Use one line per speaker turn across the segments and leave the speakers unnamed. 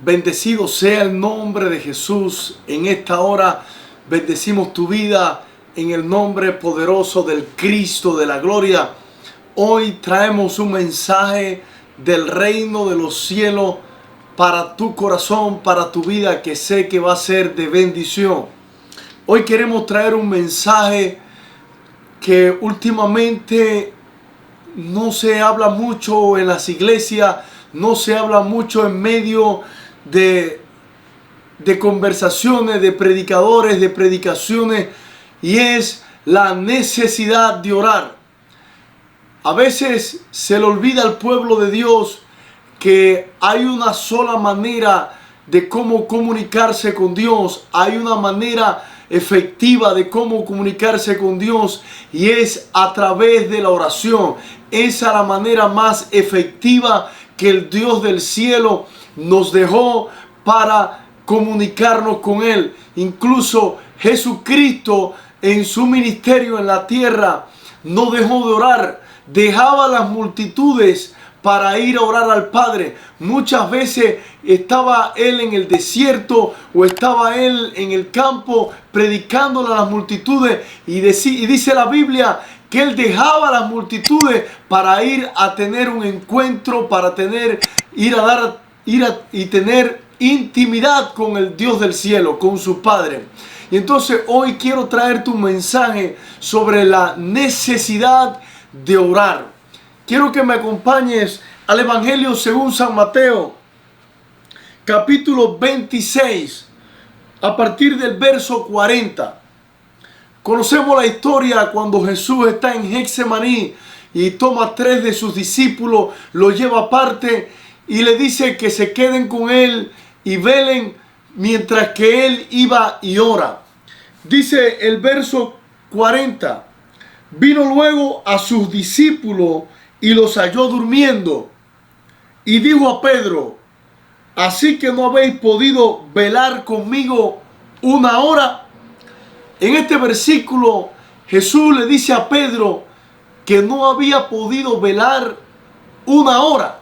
Bendecido sea el nombre de Jesús. En esta hora bendecimos tu vida en el nombre poderoso del Cristo de la gloria. Hoy traemos un mensaje del reino de los cielos para tu corazón, para tu vida, que sé que va a ser de bendición. Hoy queremos traer un mensaje que últimamente no se habla mucho en las iglesias, no se habla mucho en medio de conversaciones, de predicadores, de predicaciones, y es la necesidad de orar. A veces se le olvida al pueblo de Dios que hay una sola manera de cómo comunicarse con Dios. Hay una manera efectiva de cómo comunicarse con Dios, y es a través de la oración. Esa es la manera más efectiva que el Dios del cielo nos dejó para comunicarnos con Él. Incluso Jesucristo en su ministerio en la tierra no dejó de orar. Dejaba las multitudes para ir a orar al Padre. Muchas veces estaba Él en el desierto o estaba Él en el campo predicándole a las multitudes, y dice la Biblia que Él dejaba las multitudes para ir a tener un encuentro, para tener intimidad con el Dios del cielo, con su Padre. Y entonces hoy quiero traerte un mensaje sobre la necesidad de orar. Quiero que me acompañes al Evangelio según San Mateo, capítulo 26, a partir del verso 40. Conocemos la historia cuando Jesús está en Getsemaní y toma 3 de sus discípulos, los lleva aparte y le dice que se queden con Él y velen mientras que Él iba y ora. Dice el verso 40, vino luego a sus discípulos y los halló durmiendo, y dijo a Pedro, ¿así que no habéis podido velar conmigo una hora? En este versículo Jesús le dice a Pedro que no había podido velar una hora.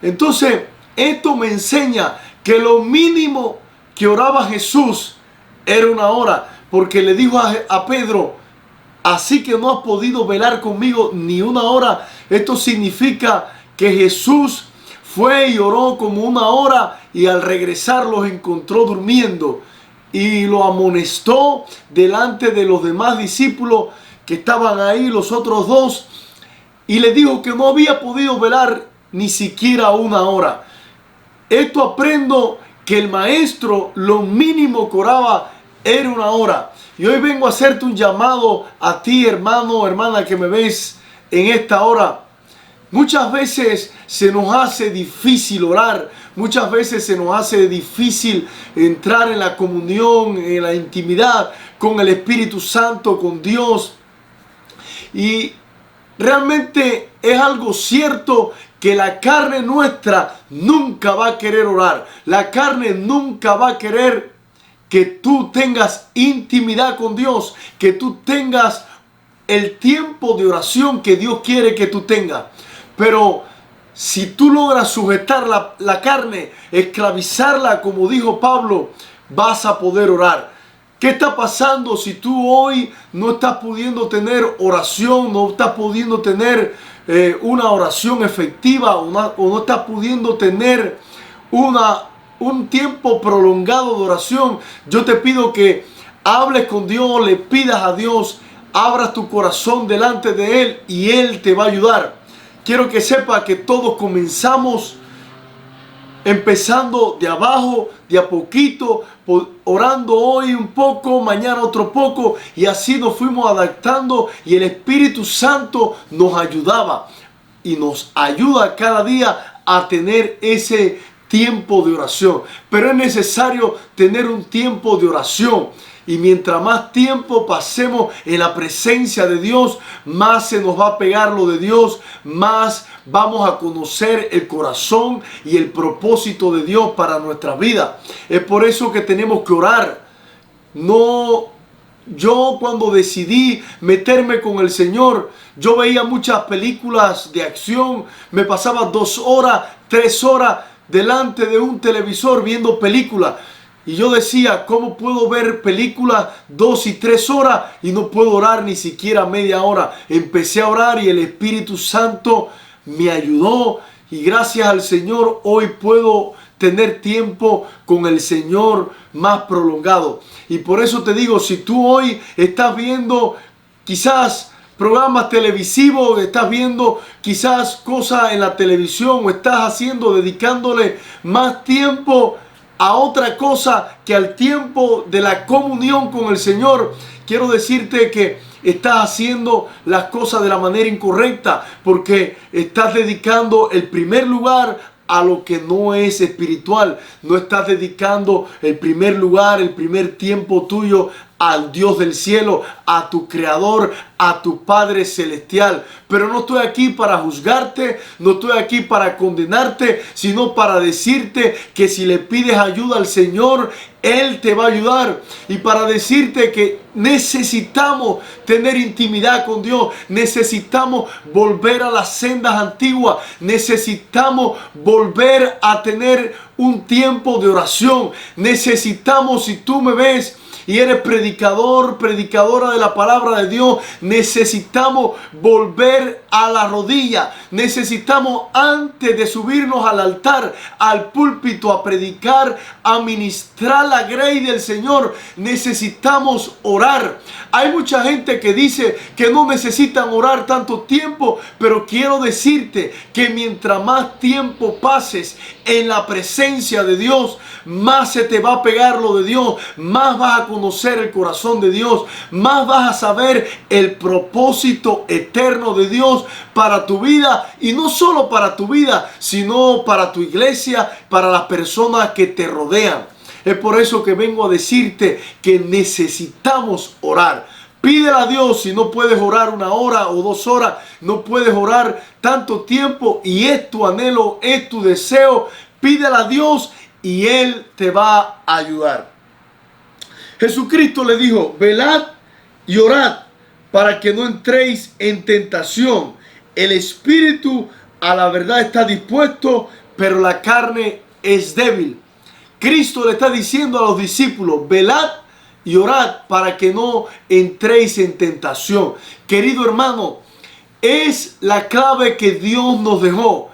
Entonces esto me enseña que lo mínimo que oraba Jesús era una hora, porque le dijo a Pedro, así que no has podido velar conmigo ni una hora. Esto significa que Jesús fue y oró como una hora, y al regresar los encontró durmiendo y lo amonestó delante de los demás discípulos que estaban ahí, los otros dos, y le dijo que no había podido velar ni siquiera una hora. Esto aprendo que el maestro lo mínimo que oraba era una hora. Y hoy vengo a hacerte un llamado a ti, hermano, hermana, que me ves en esta hora. Muchas veces se nos hace difícil orar. Muchas veces se nos hace difícil entrar en la comunión, en la intimidad con el Espíritu Santo, con Dios. Y realmente es algo cierto que la carne nuestra nunca va a querer orar. La carne nunca va a querer que tú tengas intimidad con Dios, que tú tengas el tiempo de oración que Dios quiere que tú tengas. Pero si tú logras sujetar la carne, esclavizarla, como dijo Pablo, vas a poder orar. ¿Qué está pasando si tú hoy no estás pudiendo tener oración, no estás pudiendo tener una oración efectiva, o no estás pudiendo tener un tiempo prolongado de oración? Yo te pido que hables con Dios, le pidas a Dios, abras tu corazón delante de Él y Él te va a ayudar. Quiero que sepa que todos comenzamos empezando de abajo, de a poquito, orando hoy un poco, mañana otro poco, y así nos fuimos adaptando, y el Espíritu Santo nos ayudaba y nos ayuda cada día a tener ese tiempo de oración. Pero es necesario tener un tiempo de oración, y mientras más tiempo pasemos en la presencia de Dios, más se nos va a pegar lo de Dios, más vamos a conocer el corazón y el propósito de Dios para nuestra vida. Es por eso que tenemos que orar. Yo cuando decidí meterme con el Señor, yo veía muchas películas de acción, me pasaba 2 horas, 3 horas delante de un televisor viendo películas. Y yo decía, ¿cómo puedo ver películas 2 y 3 horas y no puedo orar ni siquiera media hora? Empecé a orar y el Espíritu Santo me ayudó. Y gracias al Señor hoy puedo tener tiempo con el Señor más prolongado. Y por eso te digo, si tú hoy estás viendo quizás programas televisivos, estás viendo quizás cosas en la televisión o estás dedicándole más tiempo a otra cosa que al tiempo de la comunión con el Señor, quiero decirte que estás haciendo las cosas de la manera incorrecta, porque estás dedicando el primer lugar a lo que no es espiritual. No estás dedicando el primer lugar, el primer tiempo tuyo al Dios del cielo, a tu Creador, a tu Padre Celestial. Pero no estoy aquí para juzgarte, no estoy aquí para condenarte, sino para decirte que si le pides ayuda al Señor, Él te va a ayudar. Y para decirte que necesitamos tener intimidad con Dios, necesitamos volver a las sendas antiguas, necesitamos volver a tener un tiempo de oración. Necesitamos, si tú me ves y eres predicador, predicadora de la palabra de Dios, necesitamos volver a la rodilla. Necesitamos, antes de subirnos al altar, al púlpito, a predicar, a ministrar la grey del Señor, necesitamos orar. Hay mucha gente que dice que no necesitan orar tanto tiempo, pero quiero decirte que mientras más tiempo pases en la presencia de Dios, más se te va a pegar lo de Dios, más vas a conocer el corazón de Dios, más vas a saber el propósito eterno de Dios para tu vida, y no solo para tu vida, sino para tu iglesia, para las personas que te rodean. Es por eso que vengo a decirte que necesitamos orar. Pídele a Dios. Si no puedes orar 1 hora o 2 horas, no puedes orar tanto tiempo y es tu anhelo, es tu deseo, pídele a Dios y Él te va a ayudar. Jesucristo le dijo: velad y orad para que no entréis en tentación. El espíritu a la verdad está dispuesto, pero la carne es débil. Cristo le está diciendo a los discípulos: velad y orad para que no entréis en tentación. Querido hermano, es la clave que Dios nos dejó.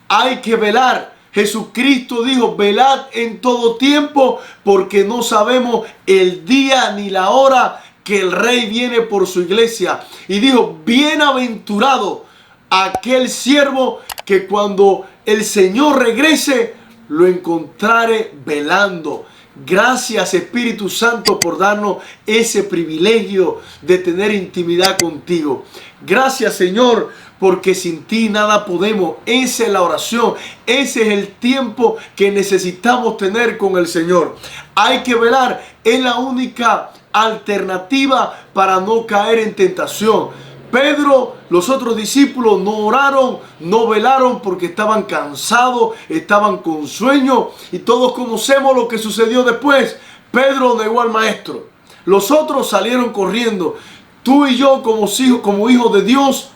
Hay que velar. Jesucristo dijo: velad en todo tiempo, porque no sabemos el día ni la hora que el Rey viene por su iglesia. Y dijo: bienaventurado aquel siervo que cuando el Señor regrese lo encontrare velando. Gracias, Espíritu Santo, por darnos ese privilegio de tener intimidad contigo. Gracias, Señor, porque sin ti nada podemos. Esa es la oración. Ese es el tiempo que necesitamos tener con el Señor. Hay que velar. Es la única alternativa para no caer en tentación. Pedro, los otros discípulos no oraron, no velaron porque estaban cansados, estaban con sueño, y todos conocemos lo que sucedió después. Pedro negó al maestro. Los otros salieron corriendo. Tú y yo, como hijos de Dios,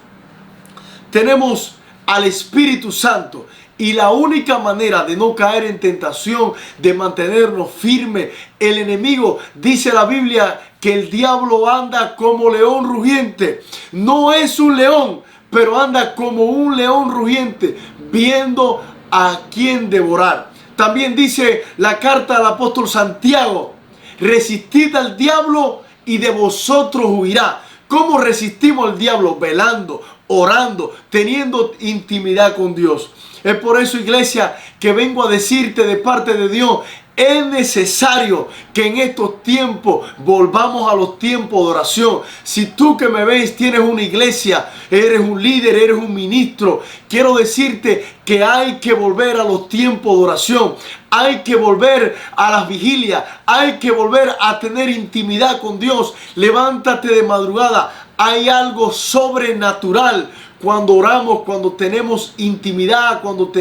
tenemos al Espíritu Santo. Y la única manera de no caer en tentación, de mantenernos firmes, el enemigo, dice la Biblia, que el diablo anda como león rugiente. No es un león, pero anda como un león rugiente, viendo a quién devorar. También dice la carta del apóstol Santiago: resistid al diablo y de vosotros huirá. ¿Cómo resistimos al diablo? Velando, orando, teniendo intimidad con Dios. Es por eso, iglesia, que vengo a decirte de parte de Dios: es necesario que en estos tiempos volvamos a los tiempos de oración. Si tú que me ves tienes una iglesia, eres un líder, eres un ministro, quiero decirte que hay que volver a los tiempos de oración. Hay que volver a las vigilias. Hay que volver a tener intimidad con Dios. Levántate de madrugada. Hay algo sobrenatural cuando oramos, cuando tenemos intimidad, cuando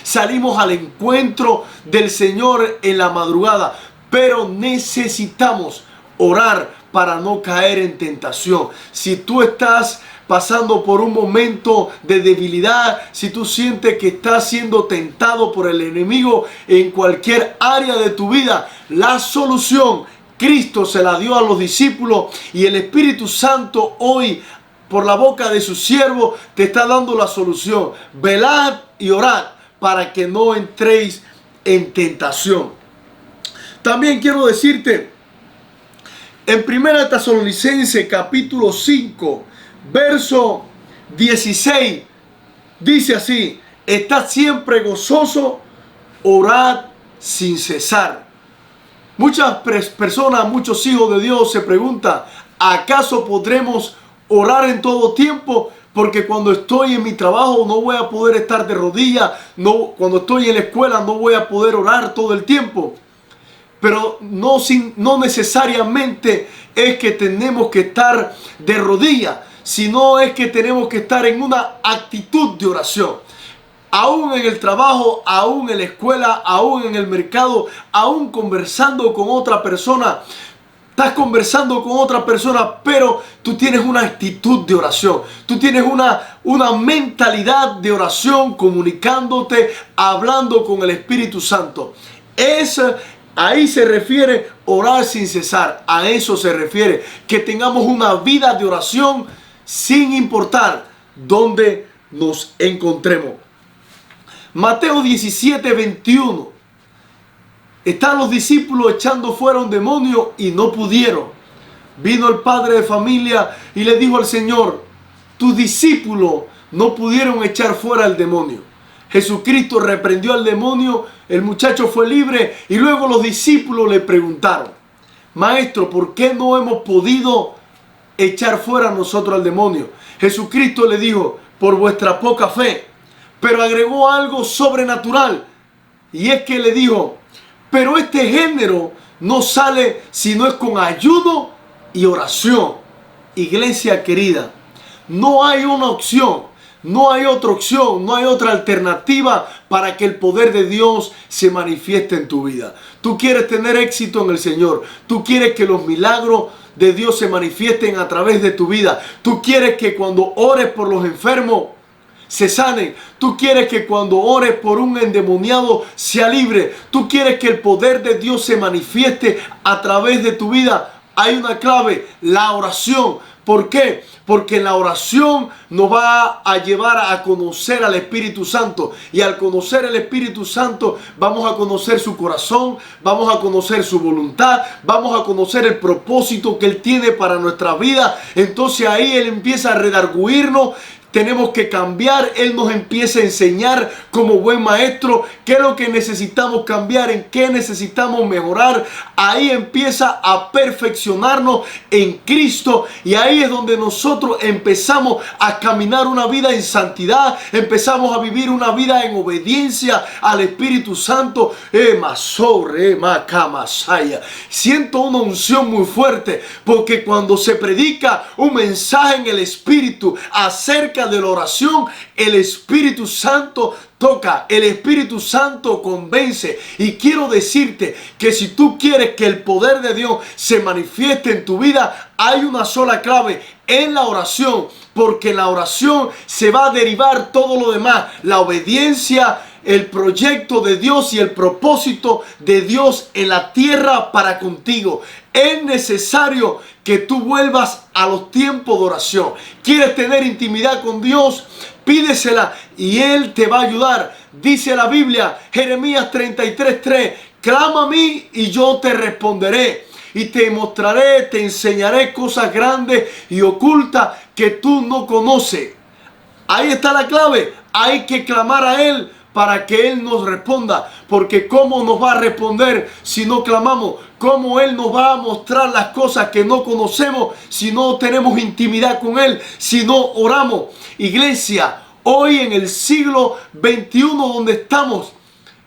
salimos al encuentro del Señor en la madrugada. Pero necesitamos orar para no caer en tentación. Si tú estás pasando por un momento de debilidad, si tú sientes que estás siendo tentado por el enemigo en cualquier área de tu vida, la solución Cristo se la dio a los discípulos, y el Espíritu Santo hoy, por la boca de su siervo, te está dando la solución. Velad y orad para que no entréis en tentación. También quiero decirte, en 1 Tesalonicenses capítulo 5, verso 16, dice así: estad siempre gozoso, orad sin cesar. Muchas personas, muchos hijos de Dios se preguntan, ¿acaso podremos orar en todo tiempo? Porque cuando estoy en mi trabajo no voy a poder estar de rodillas, cuando estoy en la escuela no voy a poder orar todo el tiempo. Pero no necesariamente es que tenemos que estar de rodillas, sino es que tenemos que estar en una actitud de oración. Aún en el trabajo, aún en la escuela, aún en el mercado, aún conversando con otra persona. Estás conversando con otra persona, pero tú tienes una actitud de oración. Tú tienes una mentalidad de oración, comunicándote, hablando con el Espíritu Santo. Ahí se refiere orar sin cesar. A eso se refiere, que tengamos una vida de oración sin importar dónde nos encontremos. Mateo 17, 21. Están los discípulos echando fuera un demonio y no pudieron. Vino el padre de familia y le dijo al Señor: tus discípulos no pudieron echar fuera el demonio. Jesucristo reprendió al demonio, el muchacho fue libre, y luego los discípulos le preguntaron: Maestro, ¿por qué no hemos podido echar fuera nosotros al demonio? Jesucristo le dijo: por vuestra poca fe. Pero agregó algo sobrenatural, y es que le dijo: pero este género no sale si no es con ayuno y oración. Iglesia querida, no hay una opción, no hay otra opción, no hay otra alternativa para que el poder de Dios se manifieste en tu vida. Tú quieres tener éxito en el Señor, tú quieres que los milagros de Dios se manifiesten a través de tu vida, tú quieres que cuando ores por los enfermos se sanen. Tú quieres que cuando ores por un endemoniado sea libre. Tú quieres que el poder de Dios se manifieste a través de tu vida. Hay una clave: la oración. ¿Por qué? Porque la oración nos va a llevar a conocer al Espíritu Santo. Y al conocer al Espíritu Santo vamos a conocer su corazón, vamos a conocer su voluntad, vamos a conocer el propósito que Él tiene para nuestra vida. Entonces ahí Él empieza a redarguirnos. Tenemos que cambiar. Él nos empieza a enseñar como buen maestro qué es lo que necesitamos cambiar, en qué necesitamos mejorar. Ahí empieza a perfeccionarnos en Cristo, y ahí es donde nosotros empezamos a caminar una vida en santidad, empezamos a vivir una vida en obediencia al Espíritu Santo. Siento una unción muy fuerte, porque cuando se predica un mensaje en el Espíritu acerca de la oración, el Espíritu Santo toca, el Espíritu Santo convence. Y quiero decirte que si tú quieres que el poder de Dios se manifieste en tu vida, hay una sola clave: en la oración, porque en la oración se va a derivar todo lo demás, la obediencia, el proyecto de Dios y el propósito de Dios en la tierra para contigo. Es necesario que tú vuelvas a los tiempos de oración. ¿Quieres tener intimidad con Dios? Pídesela y Él te va a ayudar. Dice la Biblia, Jeremías 33:3, clama a mí y yo te responderé, y te mostraré, te enseñaré cosas grandes y ocultas que tú no conoces. Ahí está la clave. Hay que clamar a Él para que Él nos responda. Porque ¿cómo nos va a responder si no clamamos? ¿Cómo Él nos va a mostrar las cosas que no conocemos si no tenemos intimidad con Él, si no oramos? Iglesia, hoy en el siglo XXI donde estamos,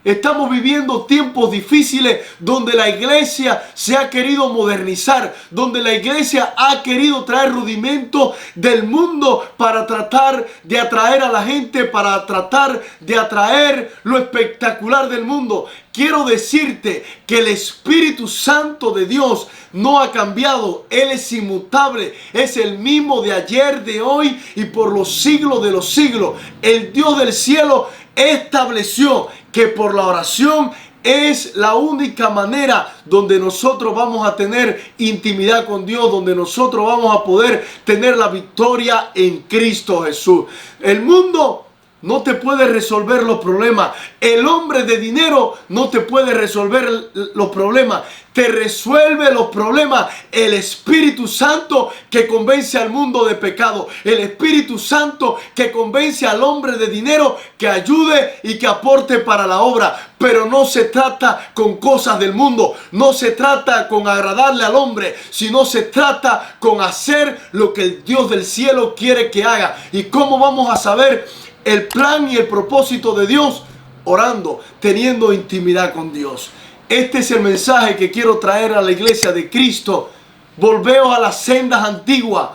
Estamos viviendo tiempos difíciles donde la iglesia se ha querido modernizar, donde la iglesia ha querido traer rudimentos del mundo para tratar de atraer a la gente, para tratar de atraer lo espectacular del mundo. Quiero decirte que el Espíritu Santo de Dios no ha cambiado. Él es inmutable, es el mismo de ayer, de hoy y por los siglos de los siglos. El Dios del cielo estableció que por la oración es la única manera donde nosotros vamos a tener intimidad con Dios, donde nosotros vamos a poder tener la victoria en Cristo Jesús. El mundo no te puede resolver los problemas. El hombre de dinero no te puede resolver los problemas. Te resuelve los problemas el Espíritu Santo que convence al mundo de pecado. El Espíritu Santo que convence al hombre de dinero que ayude y que aporte para la obra. Pero no se trata con cosas del mundo. No se trata con agradarle al hombre, sino se trata con hacer lo que el Dios del cielo quiere que haga. ¿Y cómo vamos a saber el plan y el propósito de Dios? Orando, teniendo intimidad con Dios. Este es el mensaje que quiero traer a la iglesia de Cristo. Volveos a las sendas antiguas.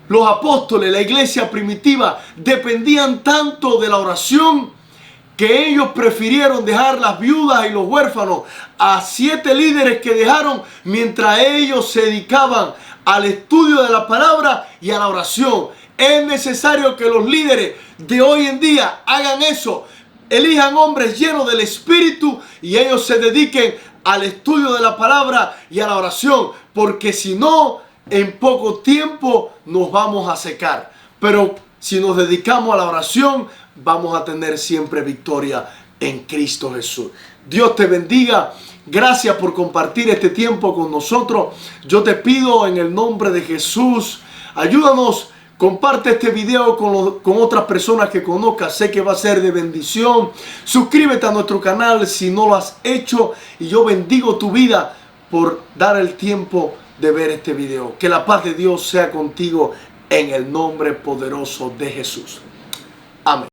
Los apóstoles, la iglesia primitiva, dependían tanto de la oración que ellos prefirieron dejar las viudas y los huérfanos a 7 líderes que dejaron mientras ellos se dedicaban al estudio de la palabra y a la oración. Es necesario que los líderes de hoy en día hagan eso. Elijan hombres llenos del Espíritu y ellos se dediquen al estudio de la palabra y a la oración. Porque si no, en poco tiempo nos vamos a secar. Pero si nos dedicamos a la oración, vamos a tener siempre victoria en Cristo Jesús. Dios te bendiga. Gracias por compartir este tiempo con nosotros. Yo te pido en el nombre de Jesús, ayúdanos. Comparte este video con otras personas que conozcas. Sé que va a ser de bendición. Suscríbete a nuestro canal si no lo has hecho. Y yo bendigo tu vida por dar el tiempo de ver este video. Que la paz de Dios sea contigo en el nombre poderoso de Jesús. Amén.